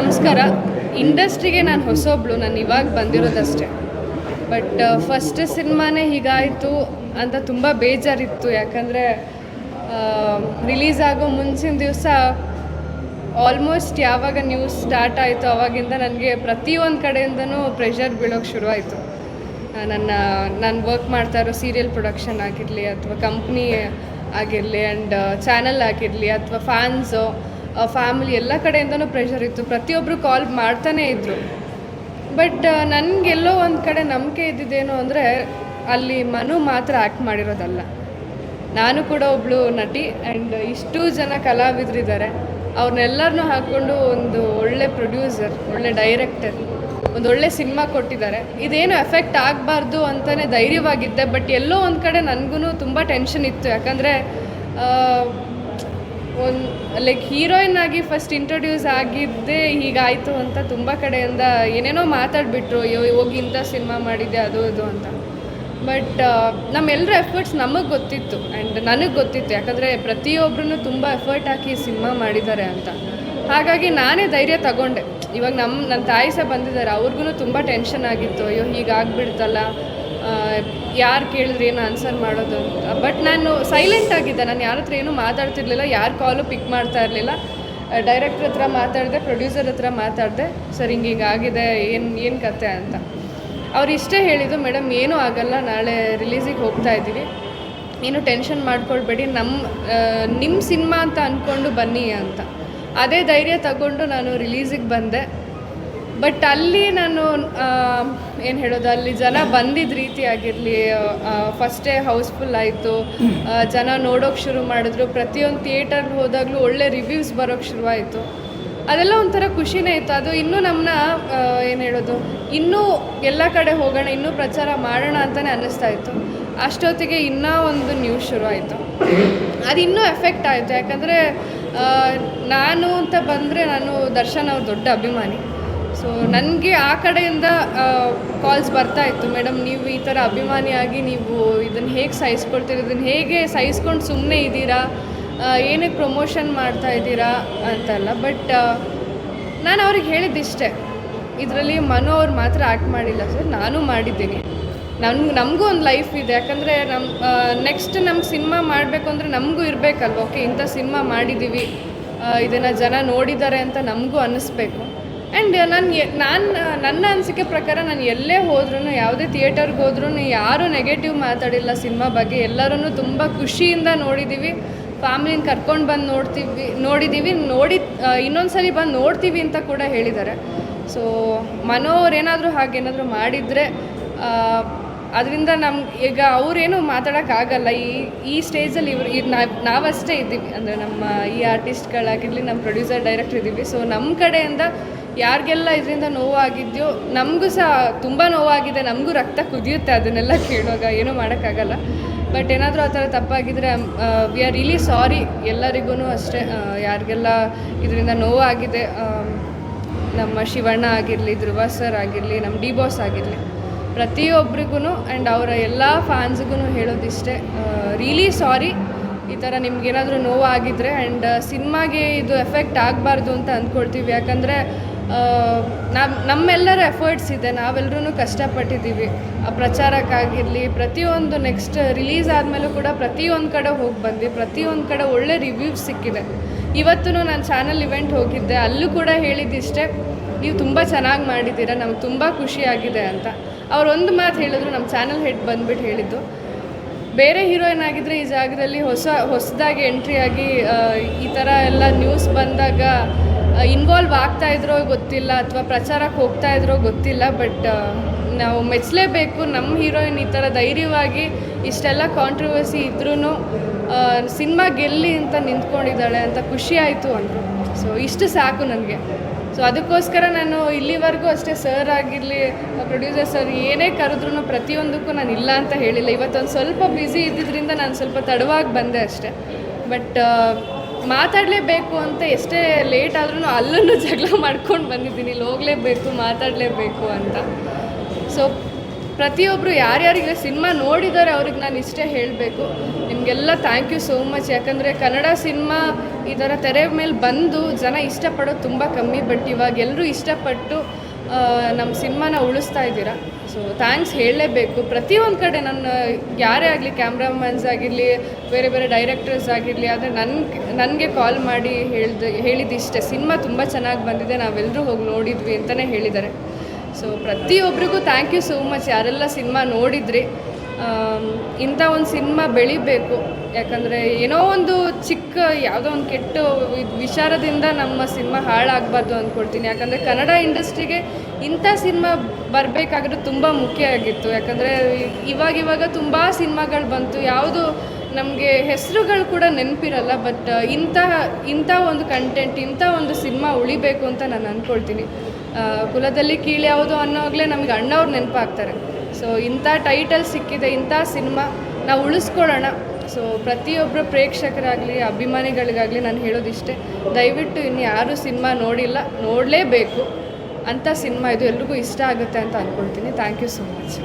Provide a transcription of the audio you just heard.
ನಮಸ್ಕಾರ. ಇಂಡಸ್ಟ್ರಿಗೆ ನಾನು ಹೊಸೊಬ್ಳು, ನಾನು ಇವಾಗ ಬಂದಿರೋದಷ್ಟೇ. ಬಟ್ ಫಸ್ಟ್ ಸಿನಿಮಾನೇ ಹೀಗಾಯಿತು ಅಂತ ತುಂಬ ಬೇಜಾರಿತ್ತು. ಯಾಕಂದರೆ ರಿಲೀಸ್ ಆಗೋ ಮುಂಚಿನ ದಿವಸ ಆಲ್ಮೋಸ್ಟ್ ಯಾವಾಗ ನ್ಯೂಸ್ ಸ್ಟಾರ್ಟ್ ಆಯಿತು ಆವಾಗಿಂದ ನನಗೆ ಪ್ರತಿಯೊಂದು ಕಡೆಯಿಂದನೂ ಪ್ರೆಷರ್ ಬೀಳೋಕ್ಕೆ ಶುರುವಾಯಿತು. ನಾನು ವರ್ಕ್ ಮಾಡ್ತಾ ಇರೋ ಸೀರಿಯಲ್ ಪ್ರೊಡಕ್ಷನ್ ಆಗಿರಲಿ ಅಥವಾ ಕಂಪ್ನಿ ಆಗಿರಲಿ ಆ್ಯಂಡ್ ಚಾನಲ್ ಆಗಿರಲಿ ಅಥವಾ ಫ್ಯಾನ್ಸು, ಫ್ಯಾಮಿಲಿ, ಎಲ್ಲ ಕಡೆಯಿಂದನೂ ಪ್ರೆಷರ್ ಇತ್ತು. ಪ್ರತಿಯೊಬ್ಬರು ಕಾಲ್ ಮಾಡ್ತಾನೇ ಇದ್ದರು. ಬಟ್ ನನಗೆಲ್ಲೋ ಒಂದು ಕಡೆ ನಂಬಿಕೆ ಇದ್ದಿದ್ದೇನು ಅಂದರೆ, ಅಲ್ಲಿ ಮನು ಮಾತ್ರ ಆ್ಯಕ್ಟ್ ಮಾಡಿರೋದಲ್ಲ, ನಾನು ಕೂಡ ಒಬ್ಬಳು ನಟಿ ಆ್ಯಂಡ್ ಇಷ್ಟೂ ಜನ ಕಲಾವಿದರಿದ್ದಾರೆ. ಅವ್ರನ್ನೆಲ್ಲರನ್ನೂ ಹಾಕ್ಕೊಂಡು ಒಂದು ಒಳ್ಳೆ ಪ್ರೊಡ್ಯೂಸರ್, ಒಳ್ಳೆ ಡೈರೆಕ್ಟರ್, ಒಂದು ಒಳ್ಳೆ ಸಿನಿಮಾ ಕೊಟ್ಟಿದ್ದಾರೆ. ಇದೇನು ಎಫೆಕ್ಟ್ ಆಗಬಾರ್ದು ಅಂತಲೇ ಧೈರ್ಯವಾಗಿದ್ದೆ. ಬಟ್ ಎಲ್ಲೋ ಒಂದು ಕಡೆ ನನಗೂ ತುಂಬ ಟೆನ್ಷನ್ ಇತ್ತು. ಯಾಕಂದರೆ ಲೈಕ್ ಹೀರೋಯಿನ್ ಆಗಿ ಫಸ್ಟ್ ಇಂಟ್ರೊಡ್ಯೂಸ್ ಆಗಿದ್ದೇ ಹೀಗಾಯಿತು ಅಂತ ತುಂಬ ಕಡೆಯಿಂದ ಏನೇನೋ ಮಾತಾಡಿಬಿಟ್ರು, ಹೋಗಿ ಇಂಥ ಸಿನಿಮಾ ಮಾಡಿದ್ದೆ ಅದು ಇದು ಅಂತ. ಬಟ್ ನಮ್ಮೆಲ್ಲರ ಎಫರ್ಟ್ಸ್ ನಮಗೆ ಗೊತ್ತಿತ್ತು ಆ್ಯಂಡ್ ನನಗೆ ಗೊತ್ತಿತ್ತು. ಯಾಕಂದರೆ ಪ್ರತಿಯೊಬ್ಬರೂ ತುಂಬ ಎಫರ್ಟ್ ಹಾಕಿ ಸಿನಿಮಾ ಮಾಡಿದ್ದಾರೆ ಅಂತ. ಹಾಗಾಗಿ ನಾನೇ ಧೈರ್ಯ ತಗೊಂಡೆ. ಇವಾಗ ನನ್ನ ತಾಯಿ ಸಹ ಬಂದಿದ್ದಾರೆ, ಅವ್ರಿಗೂ ತುಂಬ ಟೆನ್ಷನ್ ಆಗಿತ್ತು. ಅಯ್ಯೋ ಹೀಗಾಗ್ಬಿಡ್ತಲ್ಲ, ಯಾರು ಕೇಳಿದ್ರೆ ಏನು ಆನ್ಸರ್ ಮಾಡೋದು ಅಂತ. ಬಟ್ ನಾನು ಸೈಲೆಂಟ್ ಆಗಿದ್ದೆ. ನಾನು ಯಾರ ಹತ್ರ ಏನೂ ಮಾತಾಡ್ತಿರ್ಲಿಲ್ಲ, ಯಾರು ಕಾಲು ಪಿಕ್ ಮಾಡ್ತಾ ಇರಲಿಲ್ಲ. ಡೈರೆಕ್ಟ್ರ್ ಹತ್ರ ಮಾತಾಡಿದೆ, ಪ್ರೊಡ್ಯೂಸರ್ ಹತ್ರ ಮಾತಾಡಿದೆ, ಸರ್ ಹಿಂಗಾಗಿದೆ, ಏನು ಕತೆ ಅಂತ. ಅವ್ರು ಇಷ್ಟೇ ಹೇಳಿದ್ದು, ಮೇಡಮ್ ಏನೂ ಆಗಲ್ಲ, ನಾಳೆ ರಿಲೀಸಿಗೆ ಹೋಗ್ತಾ ಇದ್ದೀವಿ, ಏನು ಟೆನ್ಷನ್ ಮಾಡ್ಕೊಳ್ಬೇಡಿ, ನಿಮ್ಮ ಸಿನಿಮಾ ಅಂತ ಅಂದ್ಕೊಂಡು ಬನ್ನಿ ಅಂತ. ಅದೇ ಧೈರ್ಯ ತಗೊಂಡು ನಾನು ರಿಲೀಸಿಗೆ ಬಂದೆ. ಬಟ್ ಅಲ್ಲಿ ನಾನು ಏನು ಹೇಳೋದು, ಅಲ್ಲಿ ಜನ ಬಂದಿದ್ದ ರೀತಿ ಆಗಿರಲಿ, ಫಸ್ಟೇ ಹೌಸ್ಫುಲ್ ಆಯಿತು, ಜನ ನೋಡೋಕ್ಕೆ ಶುರು ಮಾಡಿದ್ರು. ಪ್ರತಿಯೊಂದು ಥಿಯೇಟರ್ಗೆ ಹೋದಾಗಲೂ ಒಳ್ಳೆ ರಿವ್ಯೂಸ್ ಬರೋಕ್ಕೆ ಶುರುವಾಯಿತು. ಅದೆಲ್ಲ ಒಂಥರ ಖುಷಿನೇ ಇತ್ತು. ಅದು ಇನ್ನೂ ನಮ್ಮನ್ನ ಏನು ಹೇಳೋದು, ಇನ್ನೂ ಎಲ್ಲ ಕಡೆ ಹೋಗೋಣ, ಇನ್ನೂ ಪ್ರಚಾರ ಮಾಡೋಣ ಅಂತಲೇ ಅನ್ನಿಸ್ತಾ ಇತ್ತು. ಅಷ್ಟೊತ್ತಿಗೆ ಇನ್ನೂ ಒಂದು ನ್ಯೂಸ್ ಶುರುವಾಯಿತು. ಅದು ಇನ್ನೂ ಎಫೆಕ್ಟ್ ಆಯಿತು. ಯಾಕಂದರೆ ನಾನು ಅಂತ ಬಂದರೆ, ನಾನು ದರ್ಶನ್ ಅವ್ರ ದೊಡ್ಡ ಅಭಿಮಾನಿ. ಸೊ ನನಗೆ ಆ ಕಡೆಯಿಂದ ಕಾಲ್ಸ್ ಬರ್ತಾಯಿತ್ತು, ಮೇಡಮ್ ನೀವು ಈ ಥರ ಅಭಿಮಾನಿಯಾಗಿ ನೀವು ಇದನ್ನು ಹೇಗೆ ಸಹಿಸ್ಕೊಳ್ತೀರಿ, ಇದನ್ನು ಹೇಗೆ ಸಹಿಸ್ಕೊಂಡು ಸುಮ್ಮನೆ ಇದ್ದೀರಾ, ಏನಕ್ಕೆ ಪ್ರಮೋಷನ್ ಮಾಡ್ತಾ ಇದ್ದೀರಾ ಅಂತೆಲ್ಲ. ಬಟ್ ನಾನು ಅವ್ರಿಗೆ ಹೇಳಿದ್ದಿಷ್ಟೇ, ಇದರಲ್ಲಿ ಮನು ಅವ್ರು ಮಾತ್ರ ಆ್ಯಕ್ಟ್ ಮಾಡಿಲ್ಲ ಸರ್, ನಾನು ಮಾಡಿದ್ದೀನಿ. ನಮಗೂ ಒಂದು ಲೈಫ್ ಇದೆ. ಯಾಕಂದರೆ ನೆಕ್ಸ್ಟ್ ನಮ್ಮ ಸಿನಿಮಾ ಮಾಡಬೇಕು ಅಂದರೆ ನಮಗೂ ಇರಬೇಕಲ್ವ, ಓಕೆ ಇಂಥ ಸಿನಿಮಾ ಮಾಡಿದ್ದೀವಿ, ಇದನ್ನು ಜನ ನೋಡಿದ್ದಾರೆ ಅಂತ ನಮಗೂ ಅನ್ನಿಸ್ಬೇಕು. ಆ್ಯಂಡ್ ನನ್ನ ಅನಿಸಿಕೆ ಪ್ರಕಾರ ನಾನು ಎಲ್ಲೇ ಹೋದ್ರೂ, ಯಾವುದೇ ಥಿಯೇಟರ್ಗೆ ಹೋದ್ರೂ ಯಾರೂ ನೆಗೆಟಿವ್ ಮಾತಾಡಿಲ್ಲ ಸಿನಿಮಾ ಬಗ್ಗೆ. ಎಲ್ಲರೂ ತುಂಬ ಖುಷಿಯಿಂದ ನೋಡಿದ್ದೀವಿ. ಫ್ಯಾಮಿಲಿನ ಕರ್ಕೊಂಡು ಬಂದು ನೋಡಿದ್ದೀವಿ. ಇನ್ನೊಂದು ಸಲ ಬಂದು ನೋಡ್ತೀವಿ ಅಂತ ಕೂಡ ಹೇಳಿದ್ದಾರೆ. ಸೊ ಮನೋ ಅವ್ರೇನಾದರೂ ಹಾಗೇನಾದರೂ ಮಾಡಿದರೆ ಅದರಿಂದ ಈಗ ಅವರೇನು ಮಾತಾಡೋಕ್ಕಾಗಲ್ಲ. ಈ ಸ್ಟೇಜಲ್ಲಿ ನಾವಷ್ಟೇ ಇದ್ದೀವಿ. ಅಂದರೆ ನಮ್ಮ ಈ ಆರ್ಟಿಸ್ಟ್ಗಳಾಗಿರಲಿ, ನಮ್ಮ ಪ್ರೊಡ್ಯೂಸರ್, ಡೈರೆಕ್ಟರ್ ಇದ್ದೀವಿ. ಸೊ ನಮ್ಮ ಕಡೆಯಿಂದ ಯಾರಿಗೆಲ್ಲ ಇದರಿಂದ ನೋವಾಗಿದೆಯೋ, ನಮಗೂ ಸಹ ತುಂಬ ನೋವಾಗಿದೆ, ನಮಗೂ ರಕ್ತ ಕುದಿಯುತ್ತೆ ಅದನ್ನೆಲ್ಲ ಕೇಳುವಾಗ. ಏನೂ ಮಾಡೋಕ್ಕಾಗಲ್ಲ. ಬಟ್ ಏನಾದರೂ ಆ ಥರ ತಪ್ಪಾಗಿದ್ದರೆ ವಿ ಆರ್ ರಿಯಲಿ ಸಾರಿ ಎಲ್ಲರಿಗೂ ಅಷ್ಟೇ. ಯಾರಿಗೆಲ್ಲ ಇದರಿಂದ ನೋವಾಗಿದೆ, ನಮ್ಮ ಶಿವಣ್ಣ ಆಗಿರಲಿ, ಧ್ರುವ ಸರ್ ಆಗಿರಲಿ, ನಮ್ಮ ಡಿ ಬಾಸ್ ಆಗಿರಲಿ, ಪ್ರತಿಯೊಬ್ಬರಿಗೂ ಆ್ಯಂಡ್ ಅವರ ಎಲ್ಲ ಫ್ಯಾನ್ಸ್ಗೂ ಹೇಳೋದಿಷ್ಟೇ, ರಿಯಲಿ ಸಾರಿ. ಈ ಥರ ನಿಮ್ಗೇನಾದರೂ ನೋವಾಗಿದ್ದರೆ ಆ್ಯಂಡ್ ಸಿನಿಮಾಗೆ ಇದು ಎಫೆಕ್ಟ್ ಆಗಬಾರ್ದು ಅಂತ ಅಂದ್ಕೊಳ್ತೀವಿ. ಯಾಕಂದರೆ ನಮ್ಮೆಲ್ಲರ ಎಫರ್ಟ್ಸ್ ಇದೆ, ನಾವೆಲ್ಲರೂ ಕಷ್ಟಪಟ್ಟಿದ್ದೀವಿ. ಪ್ರಚಾರಕ್ಕಾಗಿರಲಿ, ಪ್ರತಿಯೊಂದು ನೆಕ್ಸ್ಟ್ ರಿಲೀಸ್ ಆದಮೇಲೂ ಕೂಡ ಪ್ರತಿಯೊಂದು ಕಡೆ ಹೋಗಿ ಬಂದ್ವಿ, ಪ್ರತಿಯೊಂದು ಕಡೆ ಒಳ್ಳೆ ರಿವ್ಯೂಸ್ ಸಿಕ್ಕಿದೆ. ಇವತ್ತು ನಾನು ಚಾನಲ್ ಇವೆಂಟ್ ಹೋಗಿದ್ದೆ, ಅಲ್ಲೂ ಕೂಡ ಹೇಳಿದ್ದಿಷ್ಟೇ, ನೀವು ತುಂಬ ಚೆನ್ನಾಗಿ ಮಾಡಿದ್ದೀರಾ, ನಮ್ಗೆ ತುಂಬ ಖುಷಿಯಾಗಿದೆ ಅಂತ. ಅವರೊಂದು ಮಾತು ಹೇಳಿದ್ರು, ನಮ್ಮ ಚಾನಲ್ ಹೆಡ್ ಬಂದುಬಿಟ್ಟು ಹೇಳಿದ್ದು, ಬೇರೆ ಹೀರೋಯಿನ್ ಆಗಿದ್ದರೆ ಈ ಜಾಗದಲ್ಲಿ ಹೊಸದಾಗಿ ಎಂಟ್ರಿ ಆಗಿ ಈ ಥರ ಎಲ್ಲ ನ್ಯೂಸ್ ಬಂದಾಗ ಇನ್ವಾಲ್ವ್ ಆಗ್ತಾಯಿದ್ರೋ ಗೊತ್ತಿಲ್ಲ, ಅಥವಾ ಪ್ರಚಾರಕ್ಕೆ ಹೋಗ್ತಾಯಿದ್ರೋ ಗೊತ್ತಿಲ್ಲ. ಬಟ್ ನಾವು ಮೆಚ್ಚಲೇಬೇಕು, ನಮ್ಮ ಹೀರೋಯಿನ್ ಈ ಥರ ಧೈರ್ಯವಾಗಿ ಇಷ್ಟೆಲ್ಲ ಕಾಂಟ್ರವರ್ಸಿ ಇದ್ರೂ ಸಿನಿಮಾ ಗೆಲ್ಲಿ ಅಂತ ನಿಂತ್ಕೊಂಡಿದ್ದಾಳೆ ಅಂತ ಖುಷಿ ಆಯಿತು ಅಂದರು. ಸೊ ಇಷ್ಟು ಸಾಕು ನನಗೆ. ಸೊ ಅದಕ್ಕೋಸ್ಕರ ನಾನು ಇಲ್ಲಿವರೆಗೂ ಅಷ್ಟೇ, ಸರ್ ಆಗಿರಲಿ, ಪ್ರೊಡ್ಯೂಸರ್ ಸರ್ ಏನೇ ಕರೆದ್ರೂ ಪ್ರತಿಯೊಂದಕ್ಕೂ ನಾನು ಇಲ್ಲ ಅಂತ ಹೇಳಿಲ್ಲ. ಇವತ್ತೊಂದು ಸ್ವಲ್ಪ ಬ್ಯುಸಿ ಇದ್ದಿದ್ದರಿಂದ ನಾನು ಸ್ವಲ್ಪ ತಡವಾಗಿ ಬಂದೆ ಅಷ್ಟೇ. ಬಟ್ ಮಾತಾಡಲೇಬೇಕು ಅಂತ ಎಷ್ಟೇ ಲೇಟ್ ಆದ್ರೂ ಅಲ್ಲೂ ಜಗಳ ಮಾಡ್ಕೊಂಡು ಬಂದಿದ್ದೀನಿ, ಇಲ್ಲಿ ಹೋಗಲೇಬೇಕು, ಮಾತಾಡಲೇಬೇಕು ಅಂತ. ಸೊ ಪ್ರತಿಯೊಬ್ಬರು ಯಾರ್ಯಾರಿಗೆ ಸಿನಿಮಾ ನೋಡಿದ್ದಾರೆ ಅವ್ರಿಗೆ ನಾನು ಇಷ್ಟೇ ಹೇಳಬೇಕು, ನಿಮಗೆಲ್ಲ ಥ್ಯಾಂಕ್ ಯು ಸೋ ಮಚ್. ಯಾಕಂದರೆ ಕನ್ನಡ ಸಿನಿಮಾ ಈ ಥರ ತೆರೆ ಮೇಲೆ ಬಂದು ಜನ ಇಷ್ಟಪಡೋದು ತುಂಬ ಕಮ್ಮಿ, ಬಟ್ ಇವಾಗ ಎಲ್ಲರೂ ಇಷ್ಟಪಟ್ಟು ನಮ್ಮ ಸಿನಿಮಾನ ಉಳಿಸ್ತಾ ಇದ್ದೀರಾ. ಸೊ ಥ್ಯಾಂಕ್ಸ್ ಹೇಳಲೇಬೇಕು. ಪ್ರತಿಯೊಂದು ಕಡೆ ನನ್ನ ಯಾರೇ ಆಗಲಿ, ಕ್ಯಾಮ್ರಾಮನ್ಸ್ ಆಗಿರಲಿ, ಬೇರೆ ಬೇರೆ ಡೈರೆಕ್ಟರ್ಸ್ ಆಗಿರಲಿ, ಆದರೆ ನನಗೆ ಕಾಲ್ ಮಾಡಿ ಹೇಳಿದ್ದಿಷ್ಟೇ, ಸಿನಿಮಾ ತುಂಬ ಚೆನ್ನಾಗಿ ಬಂದಿದೆ, ನಾವೆಲ್ಲರೂ ಹೋಗಿ ನೋಡಿದ್ವಿ ಅಂತಲೇ ಹೇಳಿದ್ದಾರೆ. ಸೊ ಪ್ರತಿಯೊಬ್ಬರಿಗೂ ಥ್ಯಾಂಕ್ ಯು ಸೋ ಮಚ್, ಯಾರೆಲ್ಲ ಸಿನಿಮಾ ನೋಡಿದ್ರಿ. ಇಂಥ ಒಂದು ಸಿನಿಮಾ ಬೆಳಿಬೇಕು, ಯಾಕಂದರೆ ಏನೋ ಒಂದು ಚಿಕ್ಕ ಯಾವುದೋ ಒಂದು ಕೆಟ್ಟ ವಿಚಾರದಿಂದ ನಮ್ಮ ಸಿನಿಮಾ ಹಾಳಾಗಬಾರ್ದು ಅಂದ್ಕೊಳ್ತೀನಿ. ಯಾಕಂದರೆ ಕನ್ನಡ ಇಂಡಸ್ಟ್ರಿಗೆ ಇಂಥ ಸಿನಿಮಾ ಬರಬೇಕಾಗಿರೋದು ತುಂಬ ಮುಖ್ಯ ಆಗಿತ್ತು. ಯಾಕಂದರೆ ಇವಾಗ ತುಂಬ ಸಿನಿಮಾಗಳು ಬಂತು, ಯಾವುದು ನಮಗೆ ಹೆಸರುಗಳು ಕೂಡ ನೆನಪಿರಲ್ಲ, ಬಟ್ ಇಂಥ ಒಂದು ಕಂಟೆಂಟ್, ಇಂಥ ಒಂದು ಸಿನಿಮಾ ಉಳಿಬೇಕು ಅಂತ ನಾನು ಅಂದ್ಕೊಳ್ತೀನಿ. ಕುಲದಲ್ಲಿ ಕೀಳು ಯಾವುದು ಅನ್ನೋವಾಗಲೇ ನಮಗೆ ಅಣ್ಣವ್ರು ನೆನಪಾಗ್ತಾರೆ. ಸೊ ಇಂಥ ಟೈಟಲ್ ಸಿಕ್ಕಿದೆ, ಇಂಥ ಸಿನಿಮಾ ನಾವು ಉಳಿಸ್ಕೊಳ್ಳೋಣ. ಸೊ ಪ್ರತಿಯೊಬ್ಬರು ಪ್ರೇಕ್ಷಕರಾಗಲಿ, ಅಭಿಮಾನಿಗಳಿಗಾಗಲಿ ನಾನು ಹೇಳೋದಿಷ್ಟೇ, ದಯವಿಟ್ಟು ಇನ್ನು ಯಾರೂ ಸಿನಿಮಾ ನೋಡಿಲ್ಲ, ನೋಡಲೇಬೇಕು. ಅಂಥ ಸಿನಿಮಾ ಇದು, ಎಲ್ರಿಗೂ ಇಷ್ಟ ಆಗುತ್ತೆ ಅಂತ ಅಂದ್ಕೊಳ್ತೀನಿ. Thank you so much.